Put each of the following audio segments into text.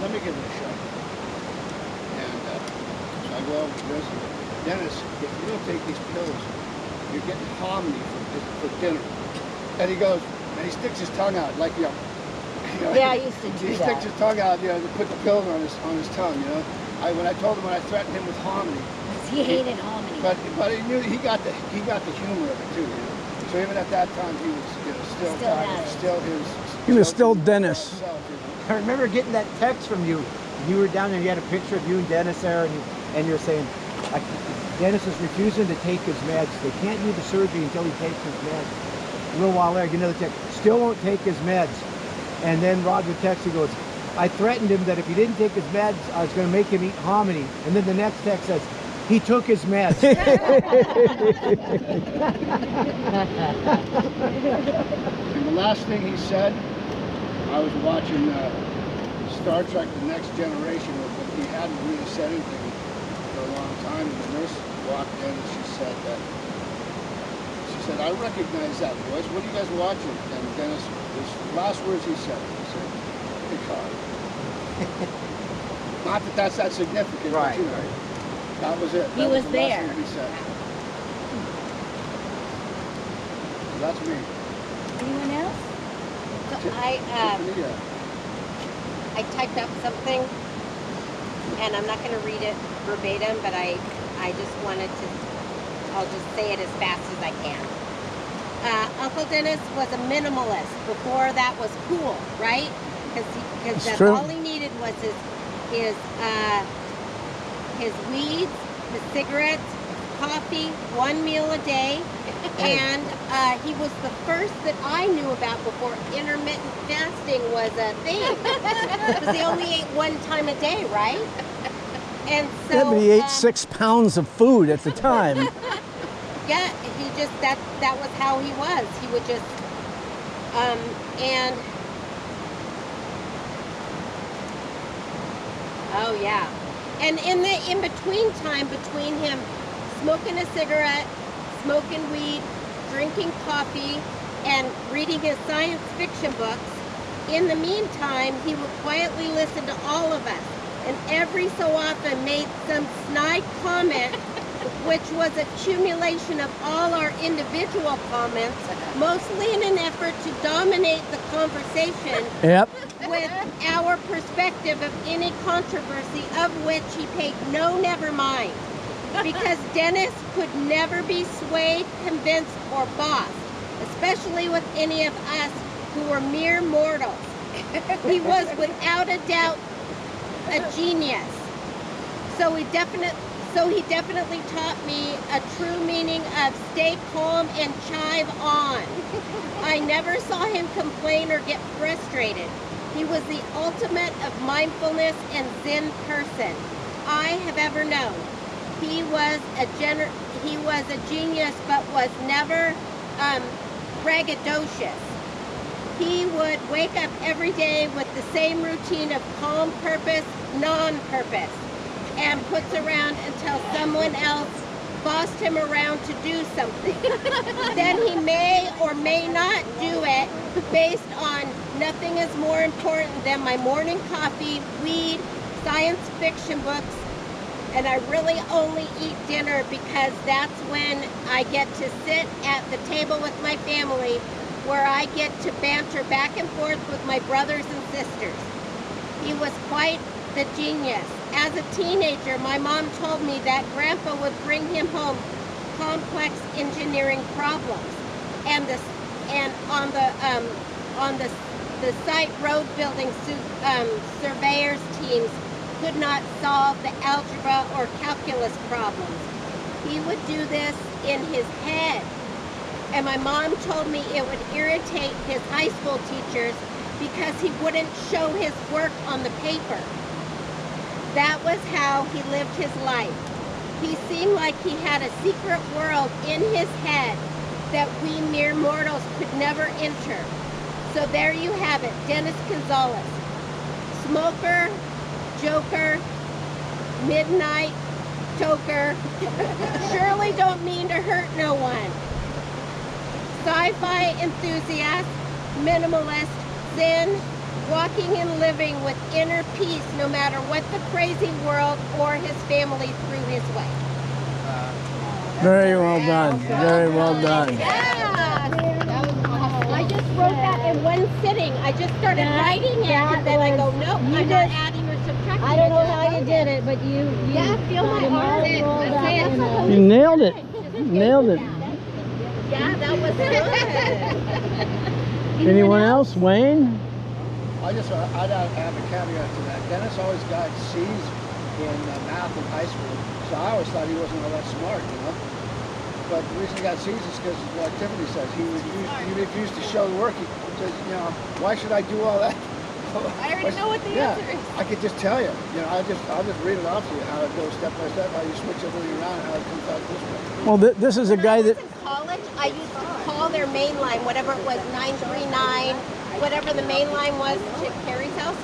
let me give it a shot. And so I go over to this. Dennis, if you don't take these pills, you're getting hominy for dinner. And he goes, and he sticks his tongue out like, Yeah, I used to do he that. sticks his tongue out, to put the pills on his tongue, when I told him, when I threatened him with hominy. He hated hominy. But he knew he got the humor of it too, So even at that time, he was still He was still Dennis. Himself, I remember getting that text from you. You were down there, you had a picture of you and Dennis there, and you're saying, Dennis is refusing to take his meds. They can't do the surgery until he takes his meds. A little while later, another text, still won't take his meds. And then Roger texts, he goes, I threatened him that if he didn't take his meds, I was going to make him eat hominy. And then the next text says, he took his meds. And the last thing he said, I was watching Star Trek The Next Generation, but he hadn't really said anything for a long time. And the nurse walked in and she said, I recognize that voice. What are you guys watching? And Dennis, the last words he said, Picard. Not that that's that significant, Right, but right. That was it. He That was the there. last thing he said. So that's me. Anyone else? So Tiffany, I typed up something, and I'm not going to read it verbatim, but I just wanted to, I'll just say it as fast as I can. Uncle Dennis was a minimalist before that was cool, right? Because that's true. all he needed was his weeds, his cigarettes, coffee, one meal a day, and he was the first that I knew about before intermittent fasting was a thing. Because he only ate one time a day, right? And so Yeah, but he ate 6 pounds of food at the time. yeah, he just that was how he was. He would just and oh yeah. And in the in-between time between him smoking a cigarette, smoking weed, drinking coffee, and reading his science fiction books, in the meantime, he would quietly listen to all of us, and every so often made some snide comment, which was accumulation of all our individual comments, mostly in an effort to dominate the conversation Yep. with our perspective of any controversy of which he paid no never mind. Because Dennis could never be swayed, convinced, or bossed, especially with any of us who were mere mortals. He was without a doubt a genius. So he definitely taught me a true meaning of stay calm and chive on. I never saw him complain or get frustrated. He was the ultimate of mindfulness and Zen person I have ever known. He was a genius, but was never braggadocious. He would wake up every day with the same routine of calm purpose, non-purpose, and puts around until someone else bossed him around to do something. Then he may or may not do it based on nothing is more important than my morning coffee, weed, science fiction books, and I really only eat dinner because that's when I get to sit at the table with my family where I get to banter back and forth with my brothers and sisters. He was quite the genius. As a teenager, my mom told me that Grandpa would bring him home complex engineering problems, and on the site road building surveyors teams could not solve the algebra or calculus problems. He would do this in his head. And my mom told me it would irritate his high school teachers because he wouldn't show his work on the paper. That was how he lived his life. He seemed like he had a secret world in his head that we mere mortals could never enter. So there you have it, Dennis Gonzalez. Smoker, joker, midnight, toker. Surely don't mean to hurt no one. Sci-fi enthusiast, minimalist, Zen, walking and living with inner peace no matter what the crazy world or his family threw his way. Very well done. Very well done. Yeah. I just wrote that in one sitting. I just started writing it, and then I go, nope, I'm not adding or subtracting. I don't know how you did it, but you feel my got 'em all heart. rolled That's up it. in a- You nailed it. Nailed it. Yeah, that was good. Anyone else? Wayne? I'd add a caveat to that. Dennis always got C's in math in high school, so I always thought he wasn't all that smart, you know. But the reason he got C's is because, like Tiffany says, he refused to show the work. He says, you know, why should I do all that? I already know what the answer is. I could just tell you. You know, I'll just read it off to you how it goes step by step, how you switch everything around, how it comes out this way. Well, this is a guy that... In college, I used to call their main line, whatever it was, 939, whatever the main line was to Carrie's house.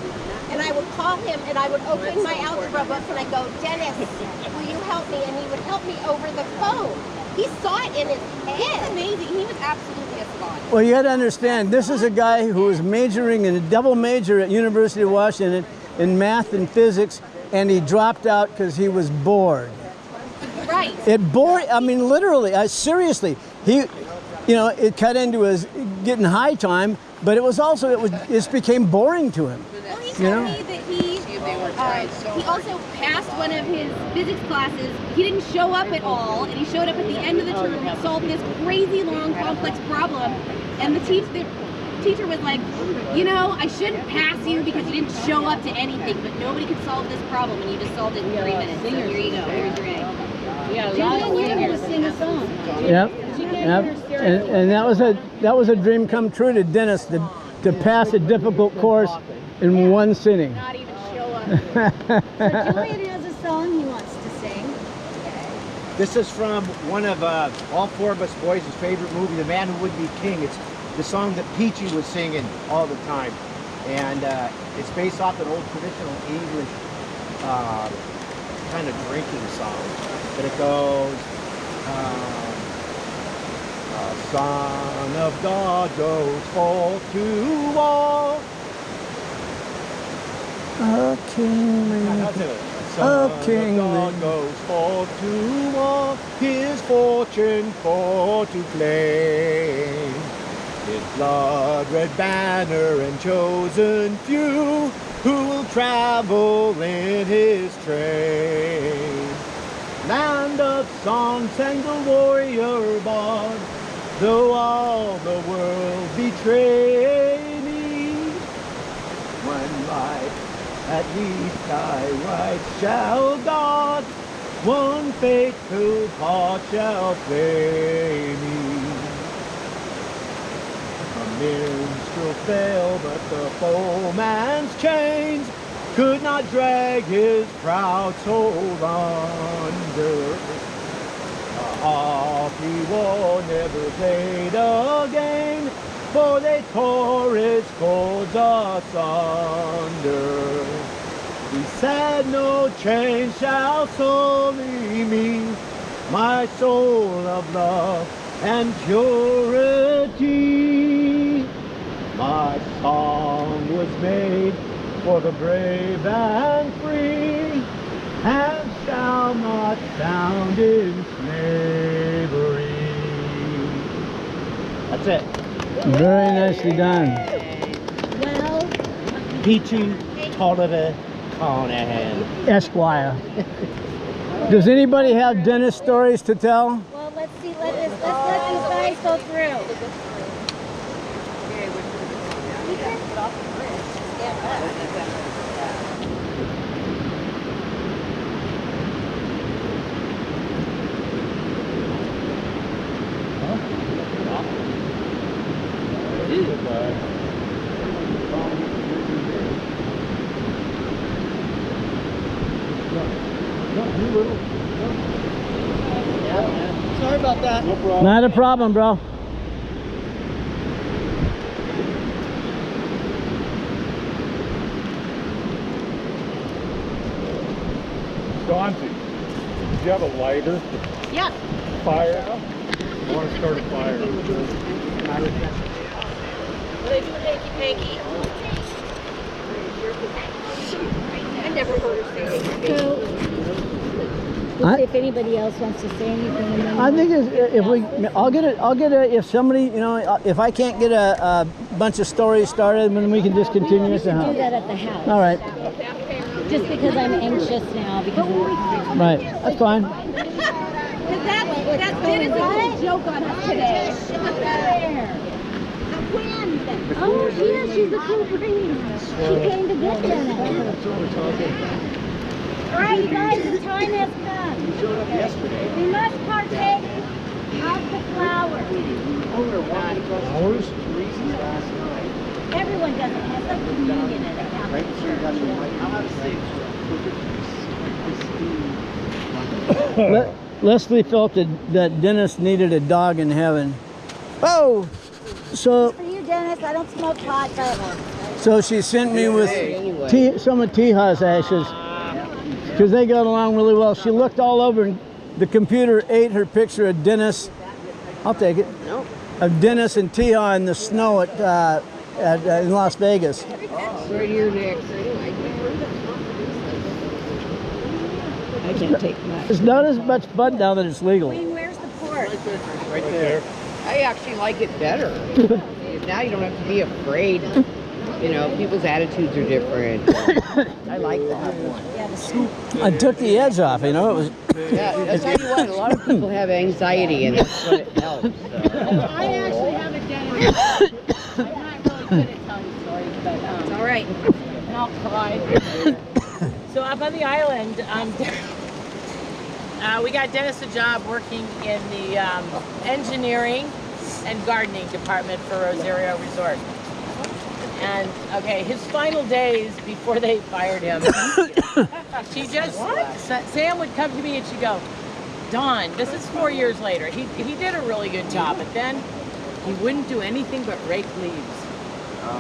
And I would call him and I would open my algebra book and I go, Dennis, will you help me? And he would help me over the phone. He saw it in his head. He's amazing. He was absolutely a savant. Well, you got to understand, this is a guy who was majoring in a double major at University of Washington in math and physics, and he dropped out because he was bored. Right. It bored, I mean, literally, seriously, it cut into his getting high time, but it just became boring to him. Well, he You told know? me that he also passed one of his physics classes. He didn't show up at all, and he showed up at the end of the term and solved this crazy long, complex problem. And the teacher was like, you know, I shouldn't pass you because you didn't show up to anything, but nobody could solve this problem, and you just solved it in 3 minutes. So here you go. Here's your A. She didn't learn how to sing a song. Yep. And that was a dream come true to Dennis to pass a difficult course in one sitting. Not even show up. So Julian has a song he wants to sing. This is from one of all four of us boys' favorite movie, The Man Who Would Be King. It's the song that Peachy was singing all the time. And it's based off an old traditional English kind of drinking song. But it goes, the Son of God goes forth to war. A kingly, That's it. a Son of kingly. God goes forth to war, his fortune for to claim. His blood-red banner and chosen few, who will travel in his train. Land of song sang the warrior bard, though all the world betray me. One life at least I right shall guard, one faithful heart shall play me. A minstrel fell, but the foeman's chains could not drag his proud soul under. The harp he wore never played again, for they tore its cords asunder. He said, no chain shall sully me, my soul of love and purity. My song was made for the brave and free, and shall not sound in slavery. That's it. Very nicely done. Well, Peachy Tolliver Carnahan. Esquire. Does anybody have Dennis stories to tell? well, let's see. Let's let these guys go through. Sorry about that. No problem. Not a problem, bro. Chauncey, do you have a lighter? Yeah. Fire? I want to start a fire. What do I do, hanky panky? never heard her say anything. So, we'll see if anybody else wants to say anything. And then I think if we, I'll get it. If somebody, you know, if I can't get a bunch of stories started, then we can just continue we at the should do house. that at the house. All right, Just because I'm anxious now because of the time. right, that's fine. Because that did a little joke on us today. Oh, yeah, she's a cool breed. She came to get Dennis. All right, you guys, the time has come. You showed up yesterday. We must partake of the flowers. We were walking across the street to Teresa's last night. Everyone does it. Has some communion at a house. Right before you got your mic. Leslie felt that Dennis needed a dog in heaven. Oh, so For you, Dennis, I don't smoke pot, but so she sent me with some of Tiha's ashes because they got along really well. She looked all over and the computer ate her picture of Dennis. I'll take it. Of Dennis and Tiha in the snow in Las Vegas. Right here next. I can't take much. It's not as much fun now that it's legal. where's the port? Right there. I actually like it better. Now you don't have to be afraid. You know, people's attitudes are different. I like that one. Yeah, the scoop. I took the edge off, you know. It was. Yeah, I'll tell you what, a lot of people have anxiety and that's what it helps. So. I actually have a Dennis. I'm not really good at telling stories, but All right. and I'll cry. So up on the island, we got Dennis a job working in the engineering and gardening department for Rosario Resort. And okay, his final days before they fired him, she just, Sam would come to me and she'd go, Dawn, this is 4 years later. He did a really good job, but then he wouldn't do anything but rake leaves.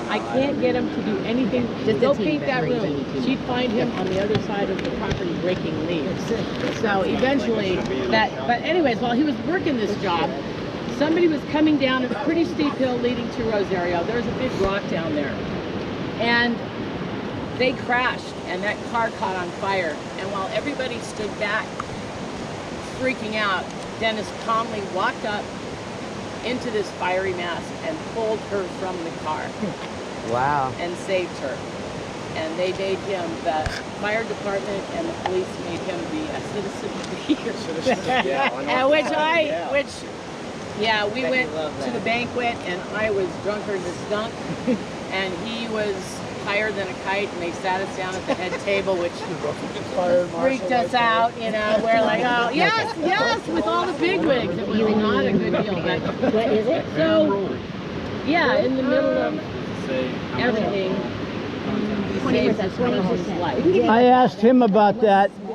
I can't get him to do anything. Just go paint that room. She'd find him on the other side of the property raking leaves. So eventually but anyways, while he was working this job, somebody was coming down a pretty steep hill leading to Rosario. There's a big rock down there. And they crashed and that car caught on fire. And while everybody stood back, freaking out, Dennis calmly walked up into this fiery mass and pulled her from the car. Wow. And saved her. And they made him, the fire department and the police made him the citizen of the year. And we went to the banquet and I was drunker than a skunk and he was higher than a kite and they sat us down at the head table, which freaked us out, you know. We're like, oh, yes, with all the bigwigs. It was not a good deal. But What is it? so, yeah, in the middle of everything, he saved his husband's life. I asked him about that